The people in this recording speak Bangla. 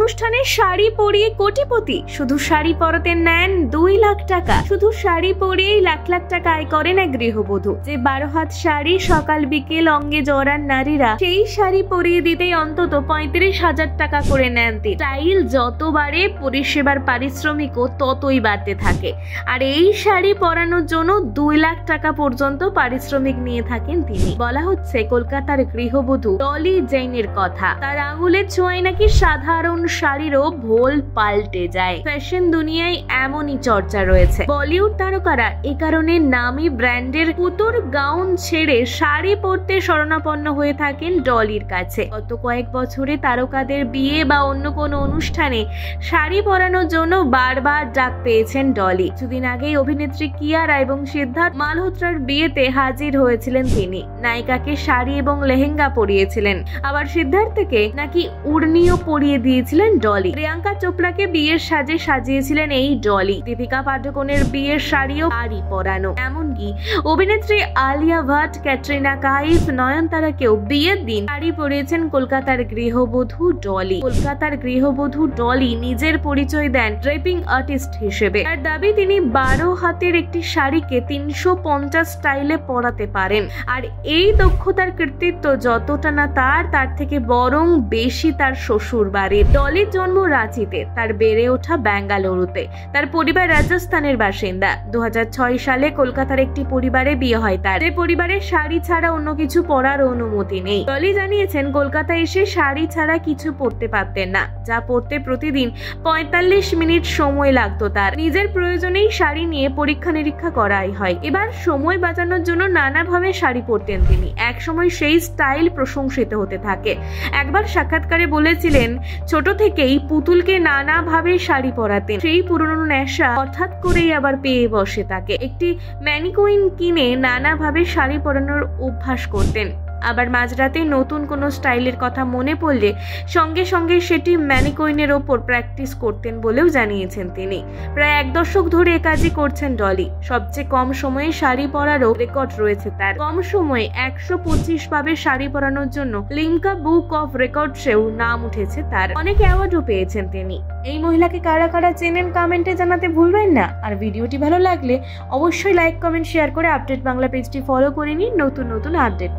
অনুষ্ঠানে শাড়ি পরিয়ে কোটিপতি, শুধু শাড়ি পরাতে নেন 2 লাখ টাকা। শুধু শাড়ি পরিয়েই লাখ লাখ টাকা আয় করেন এক গৃহবধূ। যে 12 হাত শাড়ি সকাল বিকেল অঙ্গে জড়ান নারীরা, সেই শাড়ি পরিয়ে দিতেই অন্তত 35,000 টাকা করে নেন তিনি। স্টাইল যত বাড়ে পরিষেবার পারিশ্রমিকও ততই বাড়তে থাকে। আর এই শাড়ি পরানোর জন্য 2 লাখ টাকা পর্যন্ত পারিশ্রমিক নিয়ে থাকেন তিনি। বলা হচ্ছে কলকাতার গৃহবধূ ডলি জেইনের কথা। তার আঙুলের ছোঁয়ায় নাকি সাধারণ শাড়িরও ভোল পাল্টে যায়। ফ্যাশন দুনিয়ায় এমনই চর্চা রয়েছে। বলিউড তারকারা এ কারণে নামি ব্র্যান্ডের পুতুর গাউন ছেড়ে শাড়ি পরতে শরণাপন্ন হয়ে থাকেন ডলির কাছে। গত কয়েক বছরে তারকাদের বিয়ে বা অন্য কোনো অনুষ্ঠানে শাড়ি পরানোর জন্য বারবার ডাক পেয়েছেন ডলি। কিছুদিন আগেই অভিনেত্রী কিয়ারা এবং সিদ্ধার্থ মালহোত্রার বিয়েতে হাজির হয়েছিলেন তিনি। নায়িকাকে শাড়ি এবং লেহেঙ্গা পরিয়েছিলেন, আবার সিদ্ধার্থকে নাকি উড়নিও পরিয়ে দিয়েছিলেন ডলি। প্রিয়াঙ্কা চোপড়াকে বিয়ের সাজে সাজিয়েছিলেন এই ডলি। দীপিকা পাডুকোনের বিয়ের শাড়িও তারই পরানো। এমনকি অভিনেত্রী আলিয়া ভাট, ক্যাটরিনা কাইফ, নয়নতারাকেও বিয়ের দিন শাড়ি পরিয়েছেন কলকাতার গৃহবধূ ডলি। কলকাতার গৃহবধূ ডলি নিজের পরিচয় দেন ড্রেপিং আর্টিস্ট হিসেবে। তার দাবি তিনি 12 হাতের একটি শাড়িকে 350 স্টাইলে পরাতে পারেন। আর এই দক্ষতার কৃতিত্ব যতটা না তার থেকে বরং বেশি তার শ্বশুর বাড়ির। ডলির জন্ম রাঁচিতে, তার বেড়ে ওঠা বেঙ্গালুরুতে। তার পরিবার রাজস্থানের বাসিন্দা। 2006 সালে কলকাতার একটি পরিবারে বিয়ে হয় তার, যে পরিবারে শাড়ি ছাড়া অন্য কিছু পরার অনুমতি নেই। ডলি জানিয়েছেন কলকাতায় এসে শাড়ি ছাড়া কিছু পরতে পারতেন না, যা পরতে প্রতিদিন 45 মিনিট সময় লাগতো তার। নিজের প্রয়োজনেই শাড়ি নিয়ে পরীক্ষা নিরীক্ষা করাই হয়। এবার সময় বাঁচানোর জন্য নানাভাবে শাড়ি পরতেন তিনি। একসময় সেই স্টাইল প্রশংসিত হতে থাকে। একবার সাক্ষাৎকারে বলেছিলেন ছোট থেকেই পুতুলকে নানাভাবে শাড়ি পরাতেন। সেই পুরনো নেশা হঠাৎ করেই আবার পেয়ে বসে তাকে। একটি ম্যানিকুইন কিনে নানাভাবে শাড়ি পরানোর অভ্যাস করতেন। আবার মাঝরাতে নতুন কোনো স্টাইলের কথা মনে পড়লে সঙ্গে সঙ্গে সেটি ম্যানিকুইনের ওপর প্র্যাকটিস করতেন বলেও জানিয়েছেন তিনি। প্রায় 1 দশক ধরে এ কাজই করছেন ডলি। সবচেয়ে কম সময়ে শাড়ি পরারও রেকর্ড রয়েছে তার। কম সময়ে 125 ভাবে শাড়ি পরানোর জন্য লিমকা বুক অফ রেকর্ডসেও নাম উঠেছে তার। অনেক অ্যাওয়ার্ডও পেয়েছেন তিনি। এই মহিলাকে কারা কারা চেনেন কমেন্টে জানাতে ভুলবেন না। আর ভিডিওটি ভালো লাগলে অবশ্যই লাইক, কমেন্ট, শেয়ার করে আপডেট বাংলা পেজটি ফলো করে নিন নতুন নতুন আপডেট।